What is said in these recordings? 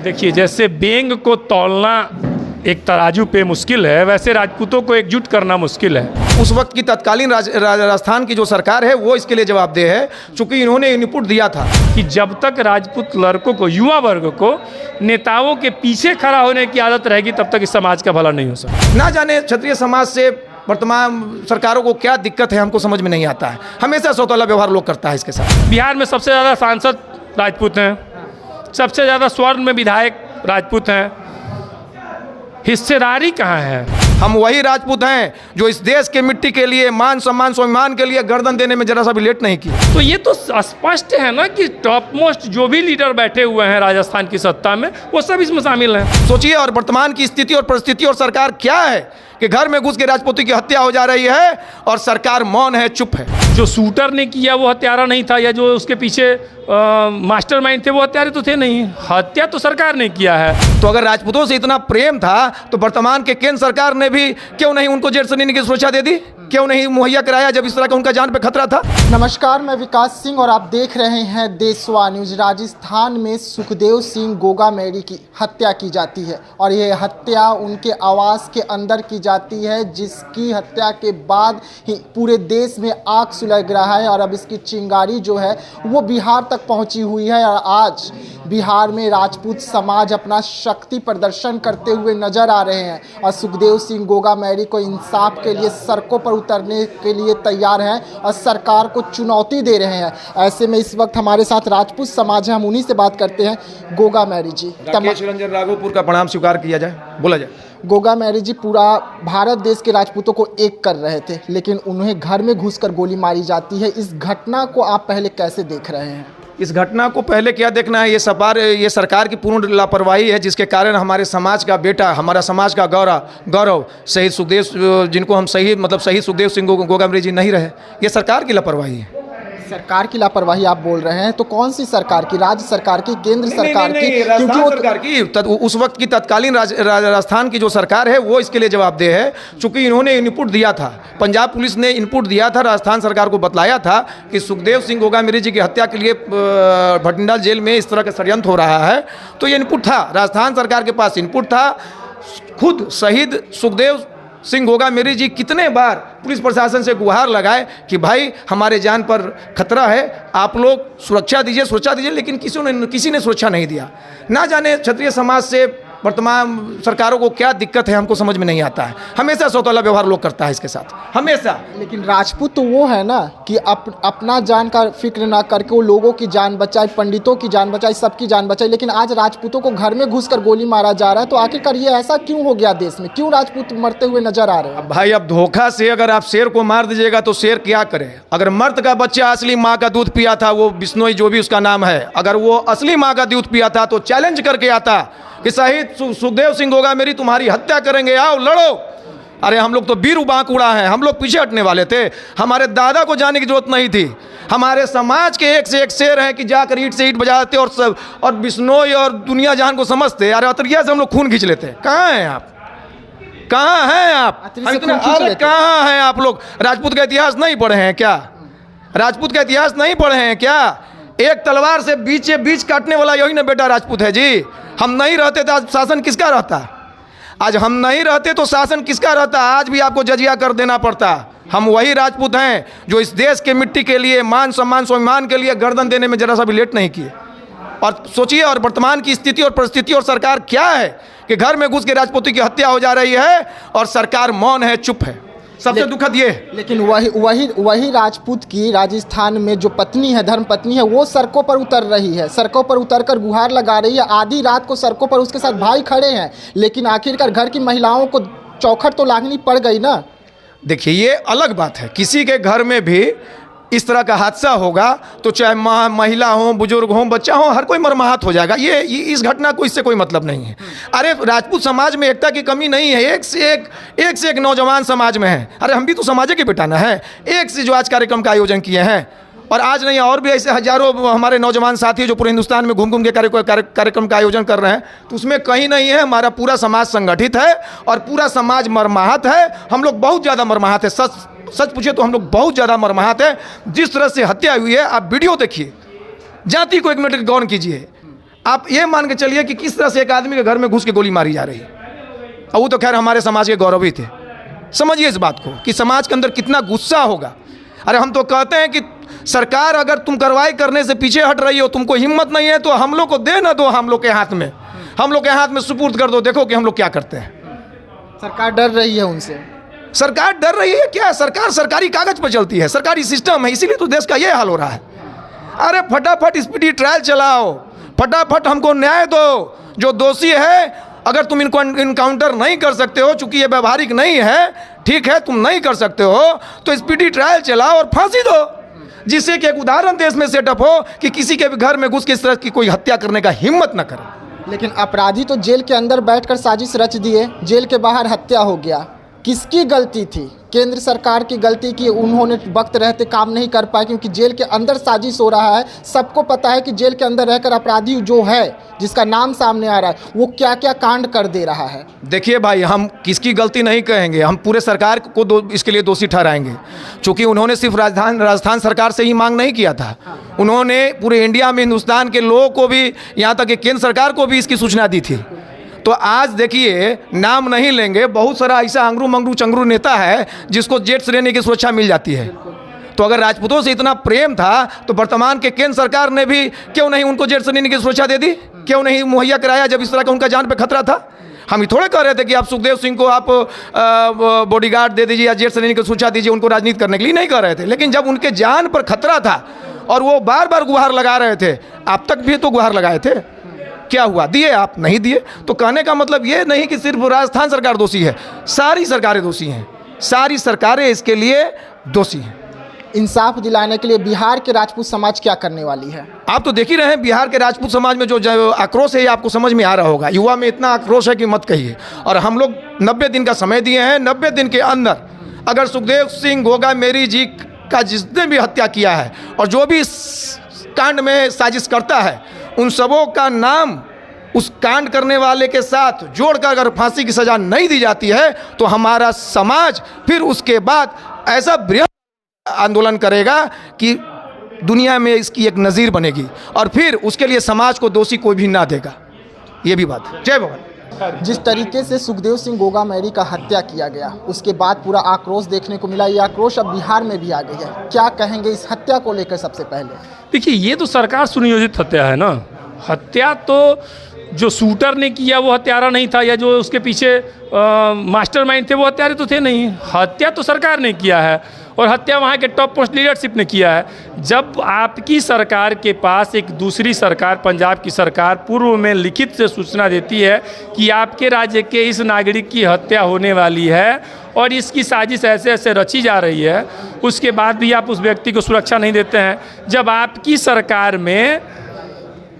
देखिए, जैसे बेंग को तौलना एक तराजू पे मुश्किल है, वैसे राजपूतों को एकजुट करना मुश्किल है। उस वक्त की तत्कालीन राजस्थान की जो सरकार है वो इसके लिए जवाबदेह है, चूंकि इन्होंने इनपुट दिया था कि जब तक राजपूत लड़कों को, युवा वर्ग को नेताओं के पीछे खड़ा होने की आदत रहेगी, तब तक इस समाज का भला नहीं हो सकता। ना जाने क्षत्रिय समाज से वर्तमान सरकारों को क्या दिक्कत है, हमको समझ में नहीं आता है। हमेशा सौतेला व्यवहार लोग करता है इसके साथ। बिहार में सबसे ज़्यादा सांसद राजपूत हैं, सबसे ज़्यादा स्वर्ण में विधायक राजपूत हैं, हिस्सेदारी कहाँ है? हम वही राजपूत हैं जो इस देश के मिट्टी के लिए, मान सम्मान स्वाभिमान के लिए गर्दन देने में जरा सा भी लेट नहीं किया। तो ये तो स्पष्ट है ना कि टॉप मोस्ट जो भी लीडर बैठे हुए हैं राजस्थान की सत्ता में, वो सब इसमें शामिल हैं। सोचिए, और वर्तमान की स्थिति और परिस्थिति और सरकार क्या है कि घर में घुस के राजपूती की हत्या हो जा रही है और सरकार मौन है, चुप है। जो शूटर ने किया वो हत्यारा नहीं था, या जो उसके पीछे मास्टरमाइंड थे वो हत्यारे तो थे नहीं। हत्या तो सरकार ने किया है। तो अगर राजपूतों से इतना प्रेम था तो वर्तमान के केंद्र सरकार ने भी क्यों नहीं उनको जेल से लेने की सुरक्षा दे दी, क्यों नहीं मुहैया कराया जब इस तरह का उनका जान पे खतरा था। नमस्कार, मैं विकास सिंह और आप देख रहे हैं देशवा न्यूज। राजस्थान में सुखदेव सिंह गोगामेरी की हत्या की जाती है और ये हत्या उनके आवास के अंदर की जाती है, जिसकी हत्या के बाद ही पूरे देश में आग सुलग रहा है और अब इसकी चिंगारी जो है वो बिहार तक पहुंची हुई है। और आज बिहार में राजपूत समाज अपना शक्ति प्रदर्शन करते हुए नजर आ रहे हैं और सुखदेव सिंह गोगामेरी को इंसाफ के लिए सड़कों पर उतरने के लिए तैयार हैं और सरकार को चुनौती दे रहे हैं। ऐसे में इस वक्त हमारे साथ राजपूत समाज है, हम उन्हीं से बात करते हैं। गोगामेरी जी, राकेश रंजन राघोपुर का प्रणाम स्वीकार किया जाए, बोला जाए। गोगामेरी जी पूरा भारत देश के राजपूतों को एक कर रहे थे, लेकिन उन्हें घर में घुसकर गोली मारी जाती है। इस घटना को आप पहले कैसे देख रहे हैं? इस घटना को पहले क्या देखना है, ये सरकार की पूर्ण लापरवाही है, जिसके कारण हमारे समाज का बेटा, हमारा समाज का गौरव शहीद सुखदेव, जिनको हम शहीद सुखदेव सिंह गोगामेरी जी नहीं रहे, ये सरकार की लापरवाही है। सरकार की लापरवाही आप बोल रहे हैं, तो कौन सी सरकार की? राज्य सरकार की, केंद्र सरकार की? राजस्थान सरकार की। उस वक्त की तत्कालीन राजस्थान की जो सरकार है वो इसके लिए जवाबदेह है, चूंकि इन्होंने इनपुट दिया था। पंजाब पुलिस ने इनपुट दिया था, राजस्थान सरकार को बतलाया था कि सुखदेव सिंह गोगामेरी जी की हत्या के लिए भटिंडा जेल में इस तरह का षड्यंत्र हो रहा है। तो ये इनपुट था, राजस्थान सरकार के पास इनपुट था। खुद शहीद सुखदेव सिंह गोगामेरी जी कितने बार पुलिस प्रशासन से गुहार लगाए कि भाई हमारे जान पर खतरा है, आप लोग सुरक्षा दीजिए, लेकिन किसी ने सुरक्षा नहीं दिया। ना जाने क्षत्रिय समाज से वर्तमान सरकारों को क्या दिक्कत है, हमको समझ में नहीं आता है। हमेशा सौतेला व्यवहार लोग करता है इसके साथ, हमेशा। लेकिन राजपूत तो वो है ना कि अपना जान का फिक्र ना करके वो लोगों की जान बचाए, पंडितों की जान बचाए, सबकी जान बचाए। लेकिन आज राजपूतों को घर में घुसकर गोली मारा जा रहा है, तो आखिरकार ये ऐसा क्यों हो गया देश में? क्यों राजपूत मरते हुए नजर आ रहे हैं? भाई, अब धोखा से अगर आप शेर को मार दीजिएगा तो शेर क्या करे? अगर मर्द का बच्चा असली माँ का दूध पिया था, वो बिश्नोई जो भी उसका नाम है, अगर वो असली माँ का दूध पिया था तो चैलेंज करके आता कि शहीद सुखदेव सिंह गोगामेरी तुम्हारी हत्या करेंगे, आओ लड़ो। अरे हम लोग तो वीर बांकुड़ा हैं, हम लोग पीछे हटने वाले थे। हमारे दादा को जाने की जरूरत नहीं थी। हमारे समाज के एक से एक शेर हैं कि जाकर ईंट से ईंट बजाते और बिश्नोई और दुनिया जहान को समझते। अरे अतरिया से हम लोग खून खींच लेते हैं। कहाँ हैं आप? कहाँ हैं आप? अरे कहाँ हैं आप लोग? राजपूत का इतिहास नहीं पढ़े हैं क्या? राजपूत का इतिहास नहीं पढ़े हैं क्या? एक तलवार से बीच काटने वाला यही ना बेटा राजपूत है जी। हम नहीं रहते तो आज शासन किसका रहता? आज हम नहीं रहते तो शासन किसका रहता? आज भी आपको जजिया कर देना पड़ता। हम वही राजपूत हैं जो इस देश के मिट्टी के लिए, मान सम्मान स्वाभिमान के लिए गर्दन देने में जरा सा भी लेट नहीं किए। और सोचिए, और वर्तमान की स्थिति और परिस्थिति और सरकार क्या है कि घर में घुस के राजपूती की हत्या हो जा रही है और सरकार मौन है, चुप है। सबसे दुखद ये। लेकिन वही राजपूत की राजस्थान में जो पत्नी है, धर्म पत्नी है, वो सड़कों पर उतर रही है, सड़कों पर उतरकर गुहार लगा रही है। आधी रात को सड़कों पर उसके साथ भाई खड़े हैं, लेकिन आखिरकार घर की महिलाओं को चौखट तो लागनी पड़ गई ना। देखिए, ये अलग बात है, किसी के घर में भी इस तरह का हादसा होगा तो चाहे महिला हो, बुजुर्ग हो, बच्चा हो, हर कोई मरमाहत हो जाएगा। ये इस घटना को इससे कोई मतलब नहीं है। अरे राजपूत समाज में एकता की कमी नहीं है, एक से एक नौजवान समाज में है। अरे हम भी तो समाज के बेटा ना है। एक से जो आज कार्यक्रम का आयोजन किए हैं, और आज नहीं और भी ऐसे हजारों हमारे नौजवान साथी जो पूरे हिंदुस्तान में घूम के कार्यक्रम का आयोजन कर रहे हैं, तो उसमें कहीं नहीं है हमारा पूरा समाज संगठित है और पूरा समाज मरमाहत है। हम लोग बहुत ज़्यादा मरमाहत है, सच पूछे तो हम लोग बहुत ज़्यादा मरमाहत है। जिस तरह से हत्या हुई है, आप वीडियो देखिए, जाति को एक मिनट गौर कीजिए। आप ये मान के चलिए कि किस तरह से एक आदमी के घर में घुस के गोली मारी जा रही है। और वो तो खैर हमारे समाज के गौरव ही थे। समझिए इस बात को कि समाज के अंदर कितना गुस्सा होगा। अरे हम तो कहते हैं कि सरकार अगर तुम कार्रवाई करने से पीछे हट रही हो, तुमको हिम्मत नहीं है, तो हम लोग को दे ना दो, हम लोग के हाथ में, हम लोग के हाथ में सुपुर्द कर दो, देखो कि हम लोग क्या करते हैं। सरकार डर रही है उनसे। सरकार डर रही है क्या? सरकार सरकारी कागज पर चलती है, सरकारी सिस्टम है, इसीलिए तो देश का ये हाल हो रहा है। अरे फटाफट स्पीडी ट्रायल चलाओ, फटाफट हमको न्याय दो। जो दोषी है अगर तुम इनको इनकाउंटर नहीं कर सकते हो, चूंकि ये व्यवहारिक नहीं है, ठीक है, तुम नहीं कर सकते हो, तो स्पीडी ट्रायल चलाओ और फांसी दो, जिससे कि एक उदाहरण देश में सेटअप हो कि किसी के भी घर में घुस के इस तरह की कोई हत्या करने का हिम्मत न करे। लेकिन अपराधी तो जेल के अंदर बैठकर साजिश रच दिए, जेल के बाहर हत्या हो गया। किसकी गलती थी? केंद्र सरकार की गलती कि उन्होंने वक्त रहते काम नहीं कर पाए, क्योंकि जेल के अंदर साजिश हो रहा है। सबको पता है कि जेल के अंदर रहकर अपराधी जो है, जिसका नाम सामने आ रहा है, वो क्या क्या कांड कर दे रहा है। देखिए भाई, हम किसकी गलती नहीं कहेंगे, हम पूरे सरकार को इसके लिए दोषी ठहराएंगे। चूँकि उन्होंने सिर्फ राजस्थान सरकार से ही मांग नहीं किया था, उन्होंने पूरे इंडिया में हिंदुस्तान के लोगों को भी, यहाँ तक कि केंद्र सरकार को भी इसकी सूचना दी थी। तो आज देखिए, नाम नहीं लेंगे, बहुत सारा ऐसा अंगरू मंगरू चंगरू नेता है जिसको जेट श्रेणी की सुरक्षा मिल जाती है। तो अगर राजपूतों से इतना प्रेम था तो वर्तमान के केंद्र सरकार ने भी क्यों नहीं उनको जेट श्रेणी की सुरक्षा दे दी, क्यों नहीं मुहैया कराया जब इस तरह का उनका जान पे खतरा था। हम ही थोड़े कह रहे थे कि आप सुखदेव सिंह को आप बॉडीगार्ड दे दीजिए या जेट श्रेणी की सुरक्षा दीजिए, उनको राजनीति करने के लिए नहीं कह रहे थे। लेकिन जब उनके जान पर खतरा था और वो बार बार गुहार लगा रहे थे, आप तक भी तो गुहार लगाए थे, क्या हुआ? दिए? आप नहीं दिए। तो कहने का मतलब ये नहीं कि सिर्फ राजस्थान सरकार दोषी है, सारी सरकारें दोषी हैं, सारी सरकारें इसके लिए दोषी हैं। इंसाफ दिलाने के लिए बिहार के राजपूत समाज क्या करने वाली है? आप तो देख ही रहे हैं, बिहार के राजपूत समाज में जो आक्रोश है, ये आपको समझ में आ रहा होगा। युवा में इतना आक्रोश है कि मत कहिए। और हम लोग 90 दिन का समय दिए हैं। 90 दिन के अंदर अगर सुखदेव सिंह गोगा मेरी जी का जिसने भी हत्या किया है और जो भी इस कांड में साजिश करता है, उन सबों का नाम उस कांड करने वाले के साथ जोड़कर अगर फांसी की सज़ा नहीं दी जाती है, तो हमारा समाज फिर उसके बाद ऐसा बृहद आंदोलन करेगा कि दुनिया में इसकी एक नज़ीर बनेगी, और फिर उसके लिए समाज को दोषी कोई भी ना देगा। ये भी बात है। जय भगवान। जिस तरीके से सुखदेव सिंह गोगा मैरी का हत्या किया गया, उसके बाद पूरा आक्रोश देखने को मिला। ये आक्रोश अब बिहार में भी आ गई है। क्या कहेंगे इस हत्या को लेकर? सबसे पहले देखिए, ये तो सरकार सुनियोजित हत्या है ना। हत्या तो जो शूटर ने किया वो हत्यारा नहीं था, या जो उसके पीछे मास्टरमाइंड थे वो हत्यारे तो थे नहीं। हत्या तो सरकार ने किया है, और हत्या वहाँ के टॉप पोस्ट लीडरशिप ने किया है। जब आपकी सरकार के पास एक दूसरी सरकार, पंजाब की सरकार, पूर्व में लिखित से सूचना देती है कि आपके राज्य के इस नागरिक की हत्या होने वाली है और इसकी साजिश ऐसे ऐसे रची जा रही है, उसके बाद भी आप उस व्यक्ति को सुरक्षा नहीं देते हैं। जब आपकी सरकार में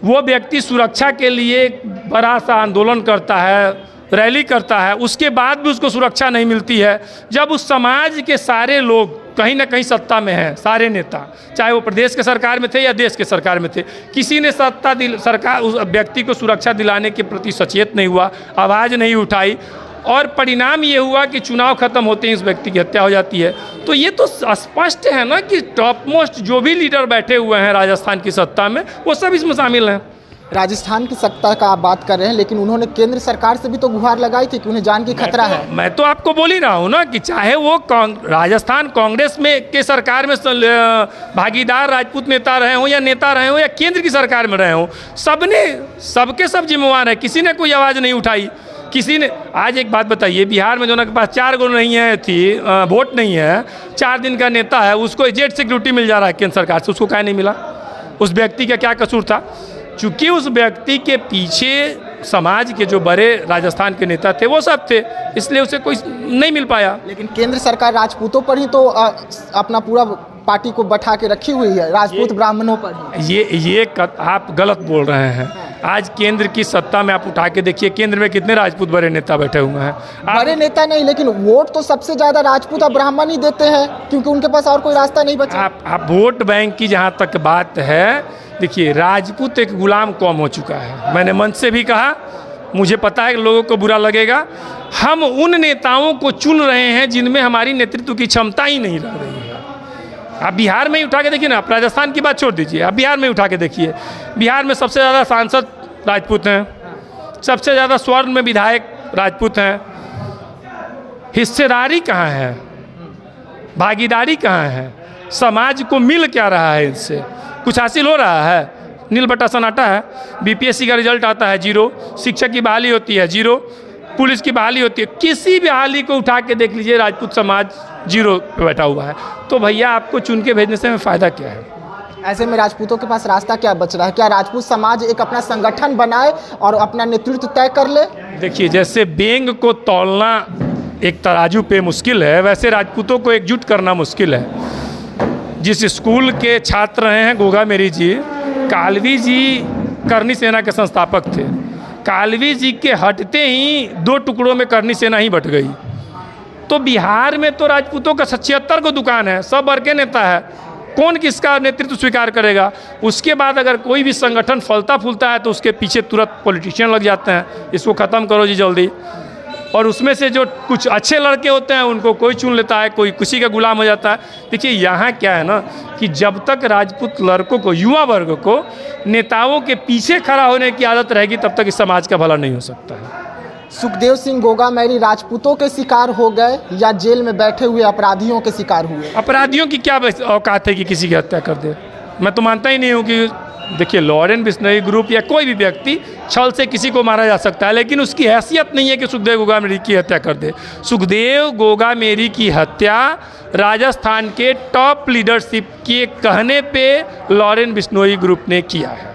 वो व्यक्ति सुरक्षा के लिए एक बड़ा सा आंदोलन करता है, रैली करता है, उसके बाद भी उसको सुरक्षा नहीं मिलती है। जब उस समाज के सारे लोग कहीं ना कहीं सत्ता में हैं, सारे नेता, चाहे वो प्रदेश के सरकार में थे या देश के सरकार में थे, किसी ने सरकार उस व्यक्ति को सुरक्षा दिलाने के प्रति सचेत नहीं हुआ, आवाज़ नहीं उठाई, और परिणाम ये हुआ कि चुनाव खत्म होते ही इस व्यक्ति की हत्या हो जाती है। तो ये तो स्पष्ट है ना कि टॉप मोस्ट जो भी लीडर बैठे हुए हैं राजस्थान की सत्ता में, वो सब इसमें शामिल हैं। राजस्थान की सत्ता का आप बात कर रहे हैं, लेकिन उन्होंने केंद्र सरकार से भी तो गुहार लगाई थी कि उन्हें जान की खतरा है। मैं तो आपको बोल ही रहा हूँ ना कि चाहे वो राजस्थान कांग्रेस में के सरकार में भागीदार राजपूत नेता रहे हों या नेता रहे हों या केंद्र की सरकार में रहे हों, सबके सब जिम्मेवार है। किसी ने कोई आवाज़ नहीं उठाई, किसी ने। आज एक बात बताइए, बिहार में जो के पास 4 गो नहीं है वोट नहीं है, 4 दिन का नेता है, उसको जेट सिक्योरिटी मिल जा रहा है केंद्र सरकार से, उसको क्या नहीं मिला? उस व्यक्ति का क्या कसूर था? चूँकि उस व्यक्ति के पीछे समाज के जो बड़े राजस्थान के नेता थे वो सब थे, इसलिए उसे कोई नहीं मिल पाया। लेकिन केंद्र सरकार राजपूतों पर ही तो अपना पूरा पार्टी को बैठा के रखी हुई है, राजपूत ब्राह्मणों पर ही। आप गलत बोल रहे हैं। आज केंद्र की सत्ता में आप उठा के देखिए, केंद्र में कितने राजपूत बड़े नेता बैठे हुए हैं। बड़े नेता नहीं, लेकिन वोट तो सबसे ज़्यादा राजपूत और ब्राह्मण ही देते हैं, क्योंकि उनके पास और कोई रास्ता नहीं बचा। आप वोट बैंक की जहाँ तक बात है, देखिए, राजपूत एक गुलाम कौम हो चुका है। मैंने मंच से भी कहा, मुझे पता है कि लोगों को बुरा लगेगा। हम उन नेताओं को चुन रहे हैं जिनमें हमारी नेतृत्व की क्षमता ही नहीं रह रही है। आप बिहार में ही उठा के देखिए ना, आप राजस्थान की बात छोड़ दीजिए, आप बिहार में उठा के देखिए। बिहार में सबसे ज़्यादा सांसद राजपूत हैं, सबसे ज़्यादा स्वर्ण में विधायक राजपूत हैं। हिस्सेदारी कहाँ है, भागीदारी कहाँ है, समाज को मिल क्या रहा है, इससे कुछ हासिल हो रहा है? नील बटा सन्नाटा है। बीपीएससी का रिजल्ट आता है 0, शिक्षक की बहाली होती है 0, पुलिस की बहाली होती है। किसी भी बहाली को उठा के देख लीजिए, राजपूत समाज 0 पे बैठा हुआ है। तो भैया आपको चुन के भेजने से हमें फ़ायदा क्या है? ऐसे में राजपूतों के पास रास्ता क्या बच रहा है? क्या राजपूत समाज एक अपना संगठन बनाए और अपना नेतृत्व तय कर ले? देखिए, जैसे बेंग को तौलना एक तराजू पे मुश्किल है, वैसे राजपूतों को एकजुट करना मुश्किल है। जिस स्कूल के छात्र रहे हैं गोगा मेरी जी, कालवी जी करनी सेना के संस्थापक थे। कालवी जी के हटते ही 2 टुकड़ों में करनी सेना ही बट गई। तो बिहार में तो राजपूतों का 76 को दुकान है, सब बड़के नेता है, कौन किसका नेतृत्व स्वीकार करेगा? उसके बाद अगर कोई भी संगठन फलता फूलता है तो उसके पीछे तुरंत पॉलिटिशियन लग जाते हैं, इसको ख़त्म करो जी जल्दी। और उसमें से जो कुछ अच्छे लड़के होते हैं उनको कोई चुन लेता है, कोई किसी का गुलाम हो जाता है। देखिए यहाँ क्या है ना कि जब तक राजपूत लड़कों को, युवा वर्ग को नेताओं के पीछे खड़ा होने की आदत रहेगी, तब तक इस समाज का भला नहीं हो सकता है। सुखदेव सिंह गोगा मैरी राजपूतों के शिकार हो गए या जेल में बैठे हुए अपराधियों के शिकार हुए? अपराधियों की क्या औकात है कि किसी की हत्या कर दे? मैं तो मानता ही नहीं हूँ कि देखिए लॉरेंस बिश्नोई ग्रुप या कोई भी व्यक्ति छल से किसी को मारा जा सकता है, लेकिन उसकी हैसियत नहीं है कि सुखदेव गोगा मेरी की हत्या कर दे। सुखदेव गोगा मेरी की हत्या राजस्थान के टॉप लीडरशिप के कहने पे लॉरेंस बिश्नोई ग्रुप ने किया है।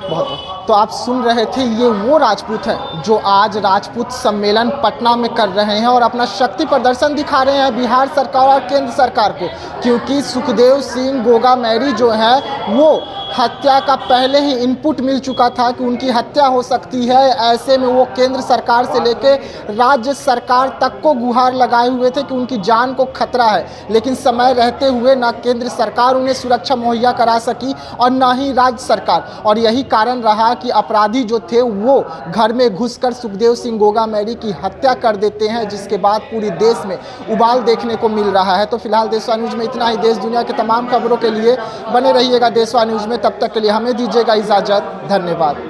बहुत तो आप सुन रहे थे, ये वो राजपूत हैं जो आज राजपूत सम्मेलन पटना में कर रहे हैं और अपना शक्ति प्रदर्शन दिखा रहे हैं बिहार सरकार और केंद्र सरकार को, क्योंकि सुखदेव सिंह गोगा मैरी जो है वो हत्या का पहले ही इनपुट मिल चुका था कि उनकी हत्या हो सकती है। ऐसे में वो केंद्र सरकार से लेकर राज्य सरकार तक को गुहार लगाए हुए थे कि उनकी जान को खतरा है, लेकिन समय रहते हुए ना केंद्र सरकार उन्हें सुरक्षा मुहैया करा सकी और ना ही राज्य सरकार। और यही कारण रहा कि अपराधी जो थे वो घर में घुसकर सुखदेव सिंह गोगा मैरी की हत्या कर देते हैं, जिसके बाद पूरी देश में उबाल देखने को मिल रहा है। तो फिलहाल देशवा न्यूज़ में इतना ही। देश दुनिया के तमाम खबरों के लिए बने रहिएगा देशवा न्यूज़ में। तब तक के लिए हमें दीजिएगा इजाज़त। धन्यवाद।